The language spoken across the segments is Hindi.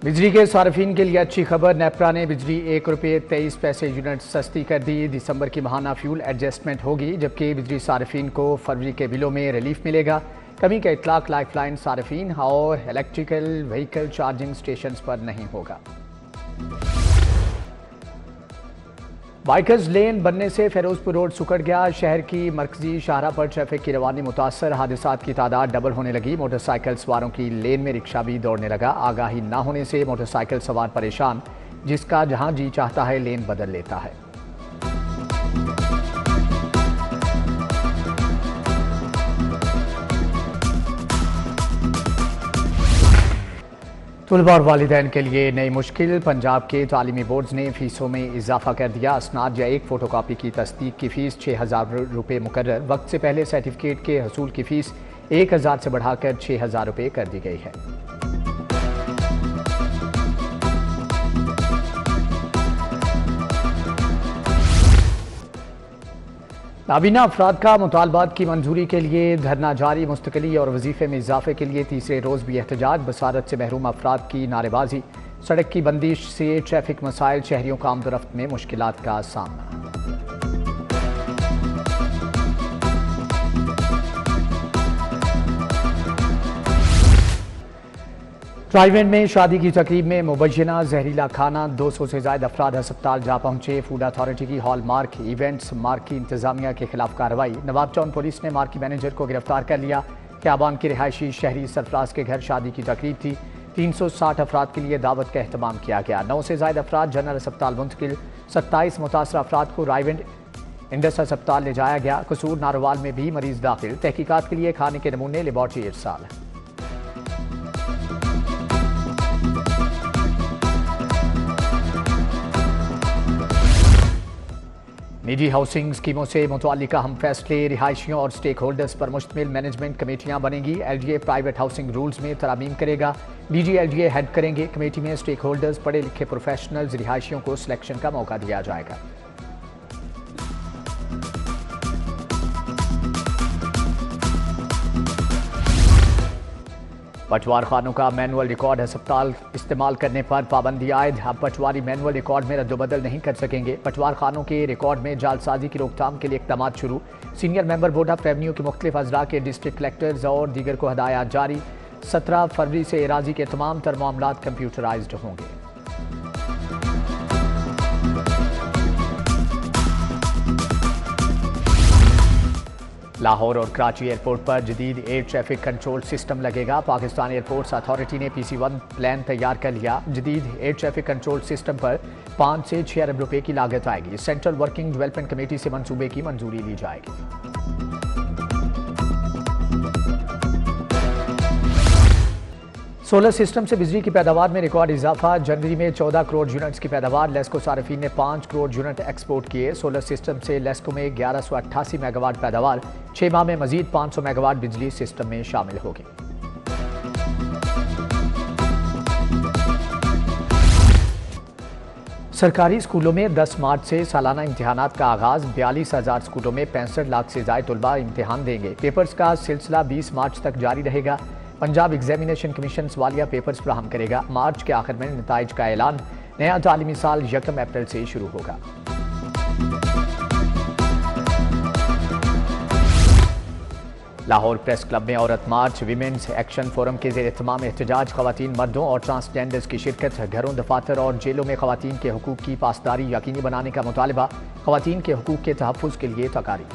बिजली के सार्फिन के लिए अच्छी खबर। नेपरा ने बिजली ₹1.23 यूनिट सस्ती कर दी। दिसंबर की माहाना फ्यूल एडजस्टमेंट होगी, जबकि बिजली सार्फिन को फरवरी के बिलों में रिलीफ मिलेगा। कमी का इतलाक लाइफलाइन सार्फिन और इलेक्ट्रिकल व्हीकल चार्जिंग स्टेशन पर नहीं होगा। बाइकर्स लेन बनने से फिरोजपुर रोड सुकड़ गया। शहर की मरकजी शाहरा पर ट्रैफिक की रवानी मुतासर। हादसात की तादाद डबल होने लगी। मोटरसाइकिल सवारों की लेन में रिक्शा भी दौड़ने लगा। आगाही न होने से मोटरसाइकिल सवार परेशान, जिसका जहां जी चाहता है लेन बदल लेता है। तुलबा और वालिदैन के लिए नई मुश्किल। पंजाब के तालीमी बोर्ड्स ने फीसों में इजाफा कर दिया। असनाद या एक फ़ोटोकॉपी की तस्दीक की फ़ीस ₹6000 मुकर्रर। वक्त से पहले सर्टिफिकेट के हसूल की फ़ीस 1000 से बढ़ाकर ₹6000 कर दी गई है। नाबीना अफराद का मुतालबात की मंजूरी के लिए धरना जारी। मुस्तकिली और वजीफे में इजाफे के लिए तीसरे रोज़ भी एहतजाज। बसारत से महरूम अफराद की नारेबाजी। सड़क की बंदिश से ट्रैफिक मसाइल। शहरियों का आमदोरफ्त में मुश्किलात का सामना। ड्राइव-इन में शादी की तकरीब में मुबैना जहरीला खाना। 200 से ज्यादा अफराद अस्पताल जा पहुंचे। फूड अथॉरिटी की हॉलमार्क इवेंट्स मार्की इंतजामिया के खिलाफ कार्रवाई। नवाब टाउन पुलिस ने मार्की मैनेजर को गिरफ्तार कर लिया। क्याबान के रिहायशी शहरी सरफराज के घर शादी की तकरीब थी। 360 अफराद के लिए दावत का अहतमाम किया गया। 9 से ज्यादा अफराद जनरल अस्पताल मुंतकिल। 27 मुतासरा अफराद को रायविंड इंडस अस्पताल ले जाया गया। कसूर नारोवाल में भी मरीज दाखिल। तहकीकात के लिए खाने के नमूने लेबॉर्ट्री इरसाल। निजी हाउसिंग स्कीमों से मुतल्लिक अहम फैसले। रिहायशियों और स्टेक होल्डर्स पर मुश्तमिल मैनेजमेंट कमेटियां बनेंगी। LGA प्राइवेट हाउसिंग रूल्स में तरामीम करेगा। DG LGA हेड करेंगे। कमेटी में स्टेक होल्डर्स, पढ़े लिखे प्रोफेशनल्स। रिहायशियों को सिलेक्शन का मौका दिया जाएगा। पटवार खानों का मैनुअल रिकॉर्ड अस्पताल इस्तेमाल करने पर पाबंदी आयद। अब पटवारी मैनुअल रिकॉर्ड में रद्दबदल नहीं कर सकेंगे। पटवार खानों के रिकॉर्ड में जालसाजी की रोकथाम के लिए इक़दाम शुरू। Senior member board of revenue के मुख्तलिफ अजला के डिस्ट्रिक्ट कलेक्टर्स और दीगर को हदायत जारी। 17 फरवरी से एराजी के तमाम तर मामलात कंप्यूटराइज्ड होंगे। लाहौर और कराची एयरपोर्ट पर जदीद एयर ट्रैफिक कंट्रोल सिस्टम लगेगा। पाकिस्तान एयरपोर्ट्स अथॉरिटी ने PC1 प्लान तैयार कर लिया। जदीद एयर ट्रैफिक कंट्रोल सिस्टम पर 5 से 6 अरब रुपए की लागत आएगी। सेंट्रल वर्किंग डेवलपमेंट कमेटी से मंसूबे की मंजूरी ली जाएगी। सोलर सिस्टम से बिजली की पैदावार में रिकॉर्ड इजाफा। जनवरी में 14 करोड़ यूनिट्स की पैदावार। लेस्को सार्फिन ने 5 करोड़ यूनिट एक्सपोर्ट किए। सोलर सिस्टम से लेस्को में 1188 मेगावाट पैदावार। 6 माह में मजीद 500 मेगावाट बिजली सिस्टम में शामिल होगी। सरकारी स्कूलों में 10 मार्च से सालाना इम्तिहानात का आगाज। 42,000 स्कूलों में 65 लाख से ज्यादा तलबा इम्तिहान देंगे। पेपर्स का सिलसिला 20 मार्च तक जारी रहेगा। पंजाब एग्जामिनेशन कमीशन सवालिया पेपर्स फराहम करेगा। मार्च के आखिर में नताइज का ऐलान। नया तालीमी साल 1 अप्रैल से शुरू होगा। लाहौर प्रेस क्लब में औरत मार्च। विमेंस एक्शन फोरम के ज़ेर एहतमाम एहतजाज। खवातीन, मर्दों और ट्रांसजेंडर्स की शिरकत। घरों, दफातर और जेलों में खवातीन के हुकूक की पासदारी यकीनी बनाने का मुतालबा। खवातीन के हुकूक के तहफ़्फ़ुज़ के लिए तकारीर।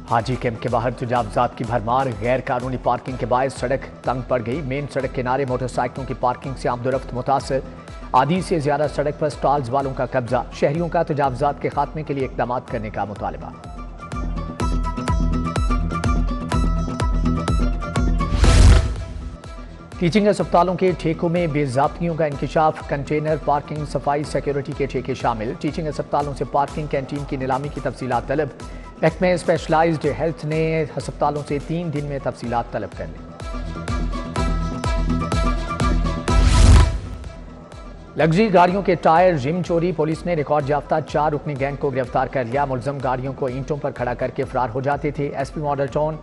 हाजी कैंप के बाहर तजावुज़ात की भरमार। गैर कानूनी पार्किंग के बायस सड़क तंग पड़ गई। मेन सड़क किनारे मोटरसाइकिलों की पार्किंग से आमदोरफ्त मुतासर। आधी से ज्यादा सड़क पर स्टॉल्स वालों का कब्जा। शहरियों का तजावुज़ात के खात्मे के लिए इक़दाम करने का मुतालबा। टीचिंग अस्पतालों के ठेकों में बेज़ाब्तियों का इंकिशाफ। कंटेनर पार्किंग, सफाई, सिक्योरिटी के ठेके शामिल। टीचिंग अस्पतालों से पार्किंग, कैंटीन की नीलामी की तफसीलात तलब। महकमे स्पेशलाइज्ड हेल्थ ने अस्पतालों से 3 दिन में तफसीलात तलब कर ली। लग्जरी गाड़ियों के टायर रिम चोरी। पुलिस ने रिकॉर्ड याफ्ता 4 रुकनी गैंग को गिरफ्तार कर लिया। मुलजम गाड़ियों को ईंटों पर खड़ा करके फरार हो जाते थे। SP model town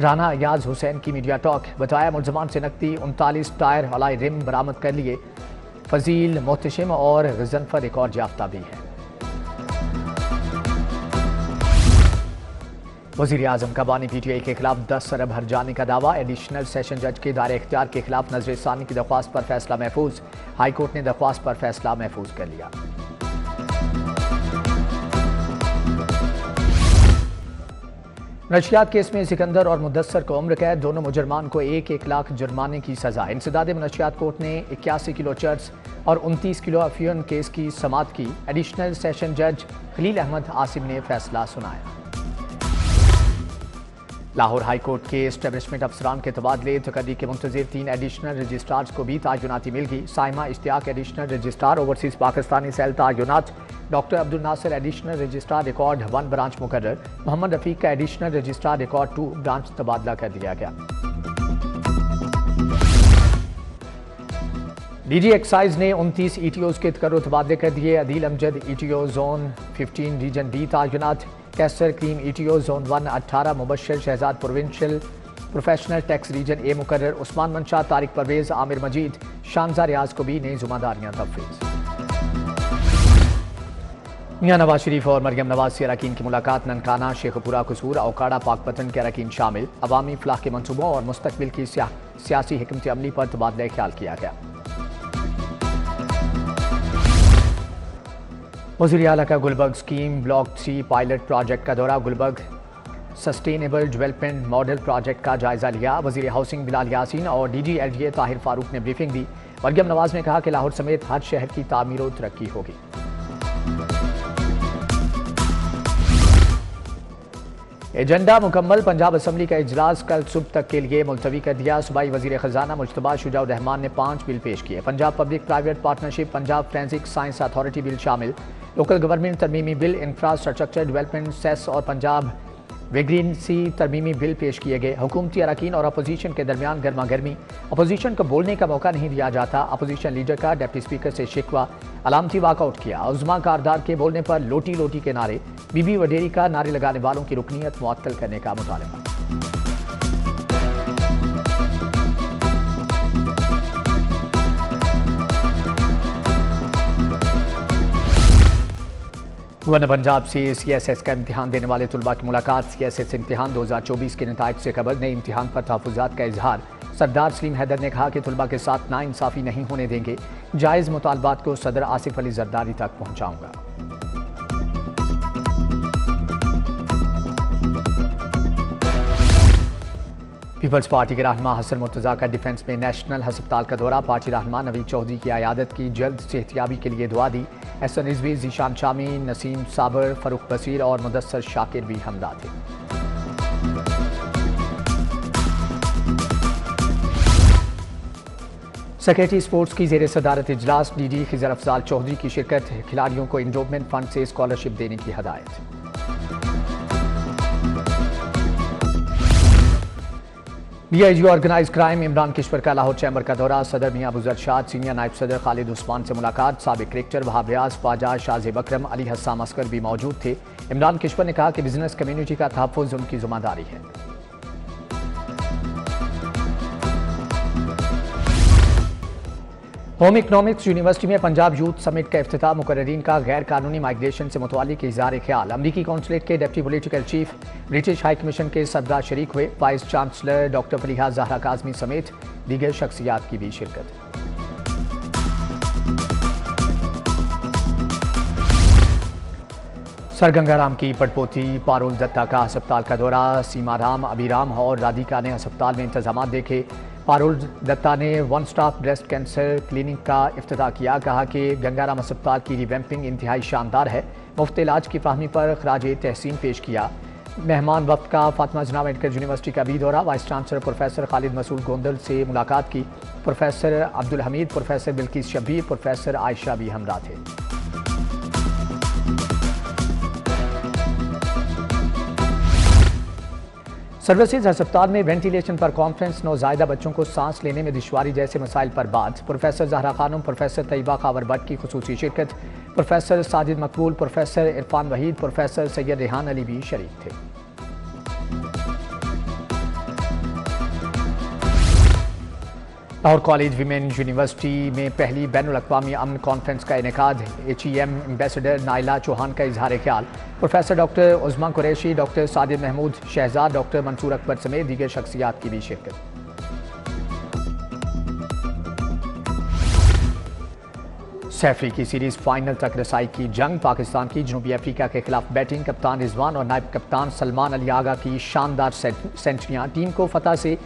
Rana Ayaz Hussain की मीडिया टॉक, बताया मुलजमान से नकदी 39 टायर अलाई रिम बरामद कर लिए। फजील, मोहतशिम और गजनफर रिकॉर्ड याफ्ता भी है। वज़ीर आज़म का बानी PTI के खिलाफ 10 अरब हर जाने का दावा। एडिशनल सेशन जज के दायरे इख्तियार के खिलाफ नजर सानी की दरख्वास्त पर फैसला महफूज। हाई कोर्ट ने दरख्वास्त पर फैसला महफूज कर लिया। नशियात केस में सिकंदर और मुदस्सर को उम्र कैद, दोनों मुजरमान को 1-1 लाख जुर्माने की सजा। इंसदाद मनशियात कोर्ट ने 81 किलो चर्स और 29 किलो अफीम केस की समाअत की। एडिशनल सेशन जज खलील अहमद आसिम ने फैसला सुनाया। लाहौर हाई कोर्ट के एस्टेब्लिशमेंट अफसरान के तबादले तकर्री के मुंतजिर 3 एडिशनल रजिस्ट्रार्स को भी तायुनाती मिल गई। Saima Ishtiaq additional registrar overseas Pakistani cell तायुनात। Doctor Abdul Nasir additional registrar record 1 branch मुकर्रर। मोहम्मद रफीक का एडिशनल रजिस्ट्रार रिकॉर्ड 2 ब्रांच तबादला कर दिया गया। DG एक्साइज ने 29 ETOs के तकर्रुर तबादले कर दिए। Adeel Amjad ETO zone 15 region B तायुनात। Qaiser Kareem ETO zone 1 18। Mubashar Shahzad provincial professional tax region A मुकर्रर। उस्मान मंशा, तारिक परवेज, आमिर मजीद, शानजा रियाज को भी नई जिम्मेदारियां तफवीज़। मियां नवाज शरीफ और मरियम नवाज से अरकान की मुलाकात। ननकाना, शेखपुरा, कसूर, औकाड़ा, पाकपतन के अरकान शामिल। अवामी फलाह के मनसूबों और मुस्तकबिल की सियासी हिकमत अमली पर तबादला ख्याल किया गया। वज़ीर आला का Gulberg scheme block 3 pilot project का दौरा। Gulberg sustainable development model project का जायजा लिया। वज़ीर हाउसिंग बिलाल यासीन और DG LGA ताहिर फारूक ने ब्रीफिंग दी। मरियम नवाज ने कहा कि लाहौर समेत हर शहर की तामीर और तरक्की होगी। एजेंडा मुकम्मल। पंजाब असम्बली का इजलास कल सुबह तक के लिए मुलतवी कर दिया। सूबाई वज़ीर ख़जाना मुश्तबा शुजाउर रहमान ने 5 बिल पेश किए। Punjab public private partnership, Punjab forensic science authority bill शामिल। लोकल गवर्नमेंट तरमीमी बिल, इंफ्रास्ट्रक्चर डेवलपमेंट सेस और पंजाब वेग्रेंसी तरमीमी बिल पेश किए गए। हुकूमती अरकान और अपोजिशन के दरमियान गर्मा गर्मी। अपोजिशन को बोलने का मौका नहीं दिया जाता। अपोजिशन लीडर का डिप्टी स्पीकर से शिकवा। अलामती वाकआउट किया। उज़्मा कारदार के बोलने पर लोटी लोटी के नारे। बीबी वडेरी का नारे लगाने वालों की रुकनीत मुअत्तल करने का मुतालबा। गवर्नर पंजाब से CSS का इम्तिहान देने वाले तुलबा की मुलाकात। CSS इम्तिहान 2024 के नताइज से कबल नए इम्तिहान पर तहफ़्फ़ुज़ात का इजहार। सरदार सलीम हैदर ने कहा कि तुलबा के साथ नाइंसाफ़ी नहीं होने देंगे। जायज़ मुतालबात को सदर आसिफ अली जरदारी तक पहुँचाऊँगा। पीपल्स पार्टी के रहनुमा हसन मुर्तज़ा का डिफेंस में नेशनल हस्पताल का दौरा। पार्टी रहनुमा नवीद चौधरी की आयादत की जल्द सेहतियाबी के लिए दुआ दी। एहसन रिजवी, जीशान शामी, नसीम साबर, फरूख बसीर और मुदस्सर शाकिर भी हमदा थे। सेक्रेटरी स्पोर्ट्स की ज़ेर सदारत इजलास। DG खिजर अफजाल चौधरी की शिरकत। खिलाड़ियों को इंडोमेंट फंड से स्कॉलरशिप देने की हदायत। DIG organise crime Imran Kishwar का लाहौर चैम्बर का दौरा। सदर मियां अबू जरशाद, सीनियर नायब सदर खालिद उस्मान से मुलाकात। साबिक क्रिकेटर वहाब रियाज, ख्वाजा शाज़ेब अकरम, अली हस्साम अस्कर भी मौजूद थे। इमरान किश्वर ने कहा कि बिजनेस कम्युनिटी का तहफ़्फ़ुज़ उनकी जिम्मेदारी है। होम इकनॉमिक्स यूनिवर्सिटी में पंजाब यूथ समिट का इफ्तिताह। मुकर्ररीन का गैर कानूनी माइग्रेशन से मुतल्लिक़ इज़हार ख्याल। अमरीकी कौंसलेट के deputy political chief, British high commission के सदरा शरीक हुए। Vice chancellor doctor Faliha Zahra Kazmi समेत दीगर शख्सियात की भी शिरकत। सर गंगाराम की पटपोती पारुल दत्ता का अस्पताल का दौरा। सीमाराम, अबीराम और राधिका ने अस्पताल में इंतजाम देखे। पारुल दत्ता ने 1 स्टॉप ब्रेस्ट कैंसर क्लिनिक का इफ्तिताह किया। कहा कि गंगाराम अस्पताल की रिवैम्पिंग इंतहाई शानदार है। मुफ्त इलाज की फ़राहमी पर खराज तहसीन पेश किया। मेहमान वक्त का फातिमा जना मेडिकल यूनिवर्सिटी का भी दौरा। Vice chancellor professor Khalid Masood Gondal से मुलाकात की। Professor Abdul Hameed, professor Bilquis Shabbir, professor Ayesha भी हमरा थे। सर्विसेज अस्पताल में वेंटिलेशन पर कॉन्फ्रेंस। नौज़ायदा बच्चों को सांस लेने में दुश्वारी जैसे मसाइल पर बात। प्रोफेसर ज़हरा खानम, प्रोफेसर तैयबा खावर भट्ट की खुसूसी शिरकत। प्रोफेसर साजिद मकबूल, प्रोफेसर इरफान वहीद, प्रोफेसर सैयद रेहान अली भी शरीक थे। लाहौर कॉलेज विमेन यूनिवर्सिटी में पहली बैनुल अक़वामी अमन कॉन्फ्रेंस का इनेकाद। HEM एम्बेसडर नाइला चौहान का इजहार ख्याल। Professor doctor Usma Qureshi, doctor Sadir Mahmood Shahzad, doctor Mansoor Akbar समेत दीगर शख्सियात की भी शिरकत। सैफरी की सीरीज फाइनल तक रसाई की जंग। पाकिस्तान की जनूबी अफ्रीका के खिलाफ बैटिंग। कप्तान रिजवान और नायब कप्तान सलमान अली आगा की शानदार सेंचुरियां टीम को फतह से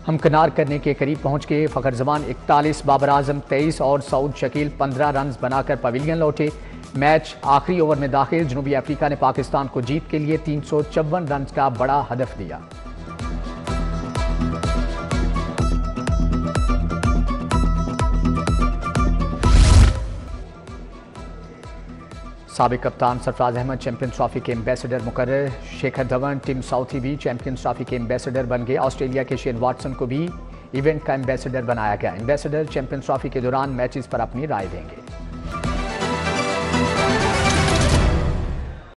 हमकिनार करने के करीब पहुंच गए। फ़खर जमान 41, बाबर आजम 23 और सऊद शकील 15 रन बनाकर पवेलियन लौटे। मैच आखिरी ओवर में दाखिल। जनूबी अफ्रीका ने पाकिस्तान को जीत के लिए 354 रन का बड़ा हदफ दिया। साबिक कप्तान सरफराज अहमद चैंपियंस ट्रॉफी के एम्बेसडर मुकर्रर। शेखर धवन, टिम साउथी भी चैंपियंस ट्रॉफी के एम्बेसडर बन गए। ऑस्ट्रेलिया के शेन वाटसन को भी इवेंट का एम्बेसडर बनाया गया। एम्बेसडर चैंपियंस ट्रॉफी के दौरान मैचेस पर अपनी राय देंगे।